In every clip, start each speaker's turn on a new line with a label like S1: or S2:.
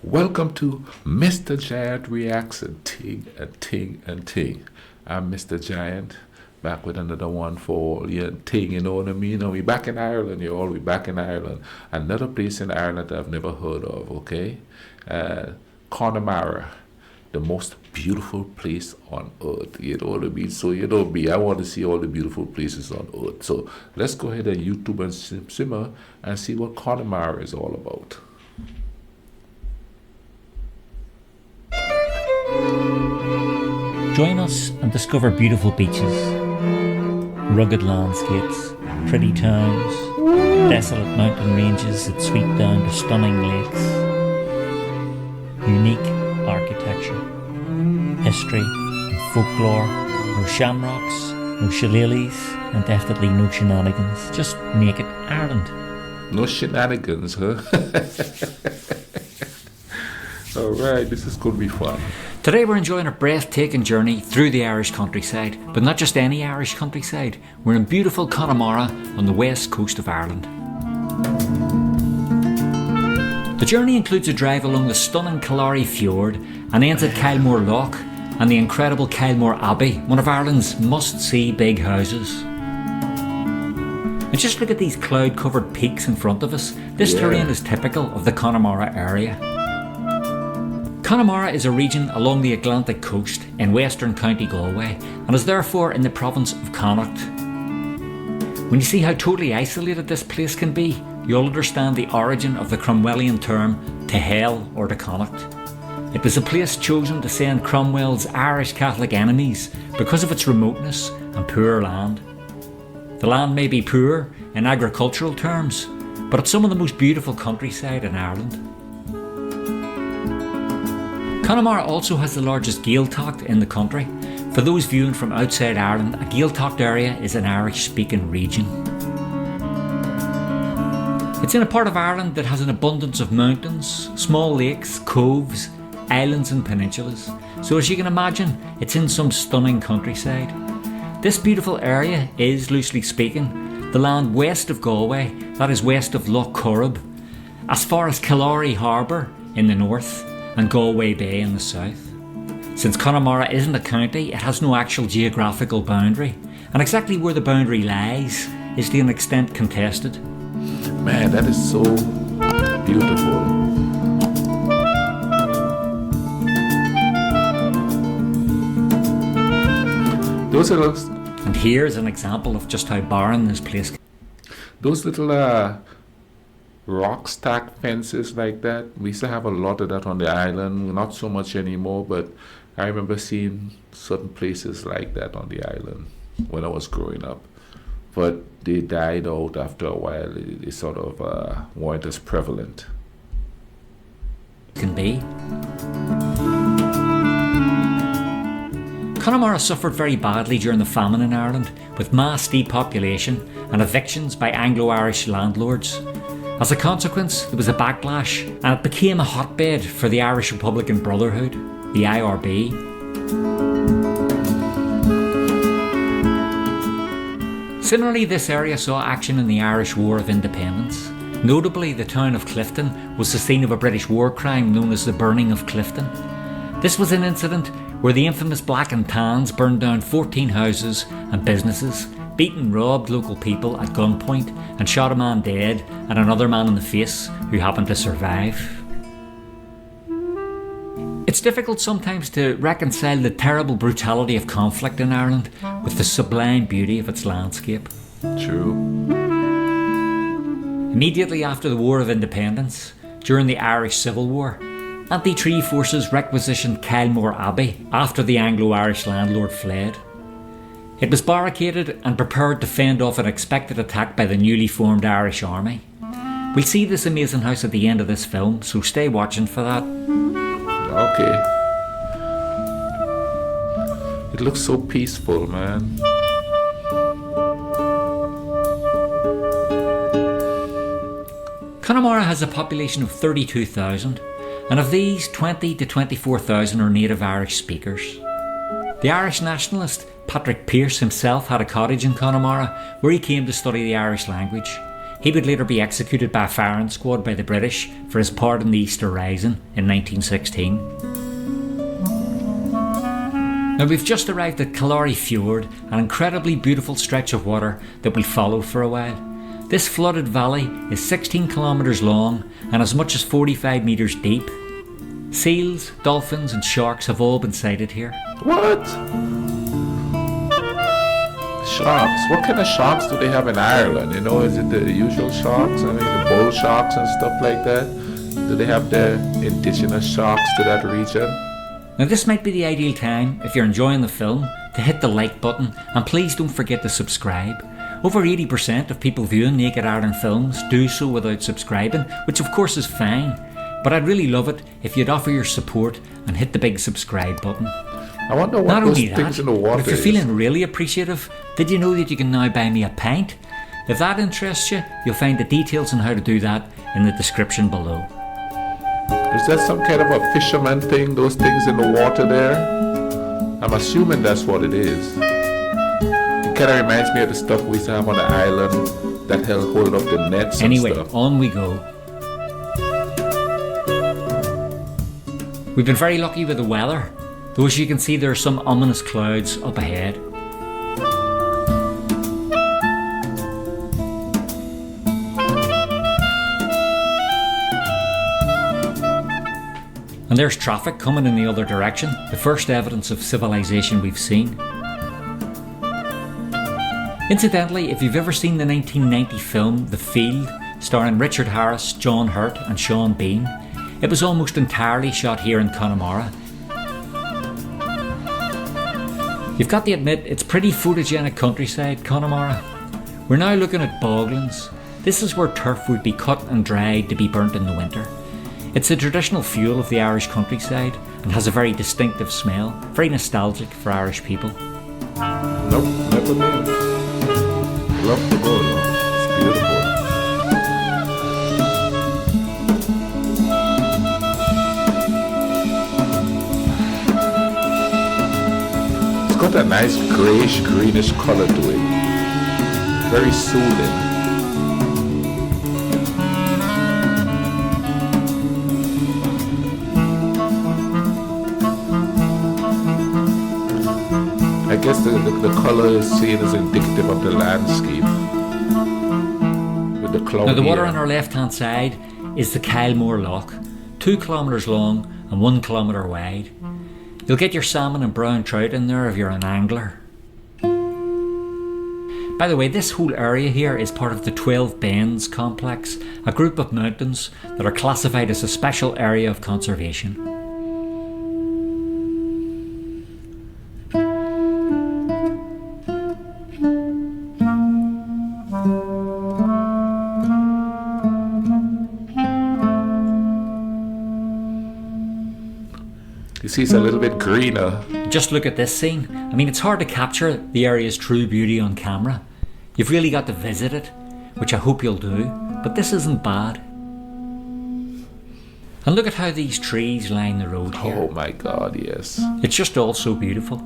S1: Welcome to Mr. Giant Reacts and Ting and Ting and Ting. I'm Mr. Giant, back with another one for all your Ting, you know what I mean? We back in Ireland, we back in Ireland. Another place in Ireland I've never heard of, okay? Connemara, the most beautiful place on earth, you know what I mean? So, you know me, I want to see all the beautiful places on earth. So, let's go ahead and YouTube and simmer and see what Connemara is all about.
S2: Join us and discover beautiful beaches, rugged landscapes, pretty towns, desolate mountain ranges that sweep down to stunning lakes, unique architecture, history and folklore, no shamrocks, no shillelaghs, and definitely no shenanigans, just naked Ireland.
S1: No shenanigans, huh? Alright, this is going to be fun.
S2: Today we're enjoying a breathtaking journey through the Irish countryside, but not just any Irish countryside. We're in beautiful Connemara on the west coast of Ireland. The journey includes a drive along the stunning Killary Fjord and ends at Kylemore Loch and the incredible Kylemore Abbey, one of Ireland's must-see big houses. And just look at these cloud-covered peaks in front of us. This terrain is typical of the Connemara area. Connemara is a region along the Atlantic coast in western County Galway and is therefore in the province of Connacht. When you see how totally isolated this place can be, you'll understand the origin of the Cromwellian term to hell or to Connacht. It was a place chosen to send Cromwell's Irish Catholic enemies because of its remoteness and poor land. The land may be poor in agricultural terms, but it's some of the most beautiful countryside in Ireland. Connemara also has the largest Gaeltacht in the country. For those viewing from outside Ireland, a Gaeltacht area is an Irish-speaking region. It's in a part of Ireland that has an abundance of mountains, small lakes, coves, islands and peninsulas. So as you can imagine, it's in some stunning countryside. This beautiful area is, loosely speaking, the land west of Galway, that is west of Loch Corrib, as far as Killary Harbour in the north, and Galway Bay in the south. Since Connemara isn't a county, it has no actual geographical boundary, and exactly where the boundary lies is to an extent contested.
S1: Man, that is so beautiful. Those are those.
S2: And here's an example of just how barren this place can be.
S1: Those little rock stack fences like that, we used to have a lot of that on the island, not so much anymore, but I remember seeing certain places like that on the island when I was growing up, but they died out after a while. They sort of weren't as prevalent.
S2: Connemara suffered very badly during the famine in Ireland, with mass depopulation and evictions by Anglo-Irish landlords. As a consequence, there was a backlash and it became a hotbed for the Irish Republican Brotherhood, the IRB. Similarly, this area saw action in the Irish War of Independence. Notably, the town of Clifton was the scene of a British war crime known as the Burning of Clifton. This was an incident where the infamous Black and Tans burned down 14 houses and businesses, beat and robbed local people at gunpoint and shot a man dead and another man in the face who happened to survive. It's difficult sometimes to reconcile the terrible brutality of conflict in Ireland with the sublime beauty of its landscape.
S1: True.
S2: Immediately after the War of Independence, during the Irish Civil War, anti-treaty forces requisitioned Kylemore Abbey after the Anglo-Irish landlord fled. It was barricaded and prepared to fend off an expected attack by the newly formed Irish Army. We'll see this amazing house at the end of this film, so stay watching for that.
S1: Okay. It looks so peaceful, man.
S2: Connemara has a population of 32,000, and of these, 20 to 24,000 are native Irish speakers. The Irish nationalist Patrick Pearse himself had a cottage in Connemara where he came to study the Irish language. He would later be executed by a firing squad by the British for his part in the Easter Rising in 1916. Now we've just arrived at Killary Fjord, an incredibly beautiful stretch of water that we'll follow for a while. This flooded valley is 16 kilometres long and as much as 45 metres deep. Seals, dolphins and sharks have all been sighted here.
S1: What? Sharks? What kind of sharks do they have in Ireland? You know, is it the usual sharks? I mean, the bull sharks and stuff like that? Do they have the indigenous sharks to that region?
S2: Now this might be the ideal time, if you're enjoying the film, to hit the like button, and please don't forget to subscribe. Over 80% of people viewing Naked Ireland films do so without subscribing, which of course is fine, but I'd really love it if you'd offer your support and hit the big subscribe button.
S1: I wonder what
S2: Not
S1: those
S2: only
S1: things
S2: that,
S1: in the water
S2: but if you're
S1: is.
S2: feeling really appreciative, did you know that you can now buy me a pint? If that interests you, you'll find the details on how to do that in the description below.
S1: Is that some kind of a fisherman thing, those things in the water there? I'm assuming that's what it is. It kind of reminds me of the stuff we used to have on the island that hold up the nets
S2: Anyway,
S1: and stuff.
S2: on we go. We've been very lucky with the weather, though as you can see there are some ominous clouds up ahead. And there's traffic coming in the other direction, the first evidence of civilization we've seen. Incidentally, if you've ever seen the 1990 film The Field, starring Richard Harris, John Hurt and Sean Bean, it was almost entirely shot here in Connemara. You've got to admit, it's pretty photogenic countryside, Connemara. We're now looking at boglands. This is where turf would be cut and dried to be burnt in the winter. It's the traditional fuel of the Irish countryside and has a very distinctive smell, very nostalgic for Irish people.
S1: Nope, never been. Love to go though. It's beautiful. It's got a nice greyish, greenish colour to it. Very soothing. I guess the colour is seen as indicative of the landscape. With the cloud.
S2: Now the water on our left hand side is the Kylemore Loch, 2 kilometres long and 1 kilometre wide. You'll get your salmon and brown trout in there if you're an angler. By the way, this whole area here is part of the 12 Bends complex, a group of mountains that are classified as a special area of conservation.
S1: You see, it's a little bit greener.
S2: Just look at this scene. I mean, it's hard to capture the area's true beauty on camera. You've really got to visit it, which I hope you'll do, but this isn't bad. And look at how these trees line the road here.
S1: Oh my God, yes.
S2: It's just all so beautiful.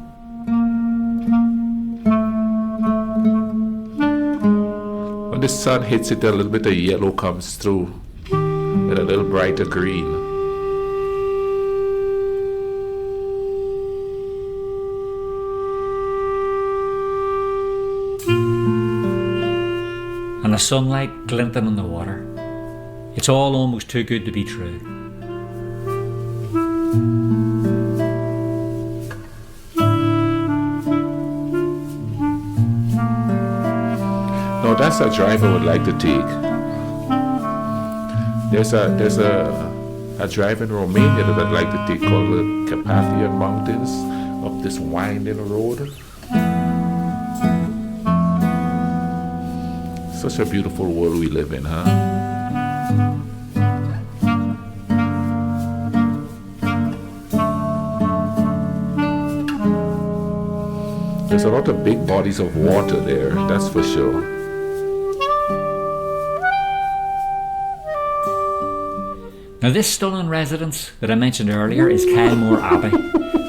S1: When the sun hits it, a little bit of yellow comes through and a little brighter green.
S2: And the sunlight glinting on the water. It's all almost too good to be true.
S1: No, that's a drive I would like to take. There's a drive in Romania that I'd like to take called the Carpathian Mountains, up this winding road. Such a beautiful world we live in, huh? There's a lot of big bodies of water there, that's for sure.
S2: Now this stunning residence that I mentioned earlier is Kylemore Abbey.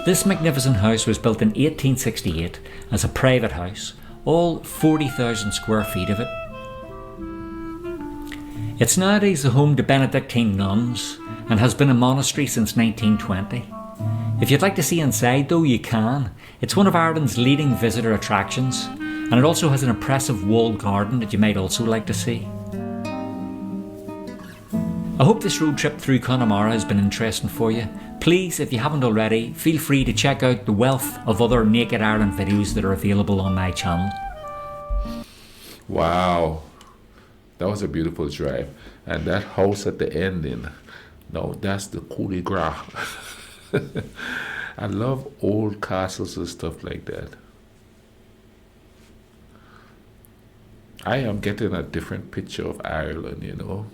S2: This magnificent house was built in 1868 as a private house, all 40,000 square feet of it. It's nowadays the home to Benedictine nuns and has been a monastery since 1920. If you'd like to see inside though, you can. It's one of Ireland's leading visitor attractions, and it also has an impressive walled garden that you might also like to see. I hope this road trip through Connemara has been interesting for you. Please, if you haven't already, feel free to check out the wealth of other Naked Ireland videos that are available on my channel.
S1: Wow, that was a beautiful drive. And that house at the ending, no, that's the coup de grace. I love old castles and stuff like that. I am getting a different picture of Ireland, you know,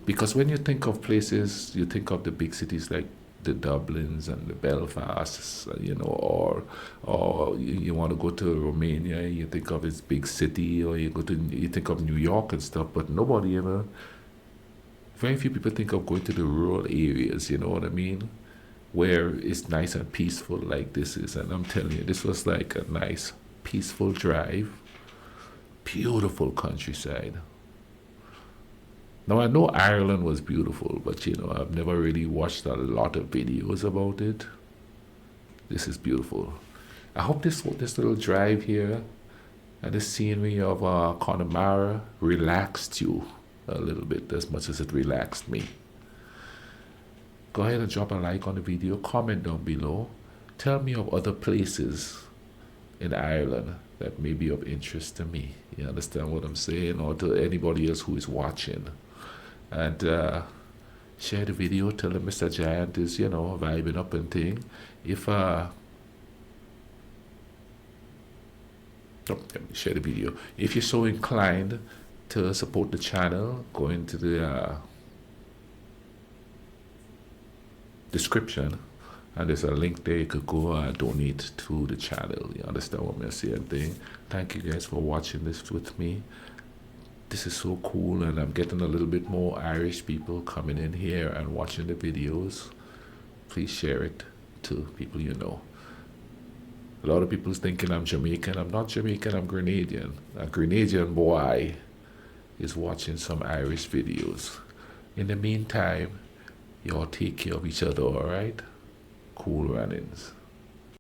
S1: because when you think of places, you think of the big cities like the Dublins and the Belfasts, you know, or you want to go to Romania, you think of its big city, or you think of New York and stuff, but very few people think of going to the rural areas, you know what I mean, where it's nice and peaceful like this is. And I'm telling you, this was like a nice, peaceful drive, beautiful countryside. Now, I know Ireland was beautiful, but you know, I've never really watched a lot of videos about it. This is beautiful. I hope this little drive here and the scenery of Connemara relaxed you a little bit as much as it relaxed me. Go ahead and drop a like on the video, comment down below. Tell me of other places in Ireland that may be of interest to me. You understand what I'm saying? Or to anybody else who is watching. And share the video, tell them Mr. Giant is, you know, vibing up and thing. Share the video. If you're so inclined to support the channel, go into the description, and there's a link there. You could go donate to the channel. You understand what I'm saying? Thank you guys for watching this with me. This is so cool, and I'm getting a little bit more Irish people coming in here and watching the videos. Please share it to people you know. A lot of people thinking I'm Jamaican. I'm not Jamaican, I'm Grenadian. A Grenadian boy is watching some Irish videos. In the meantime, y'all take care of each other, alright? Cool runnings.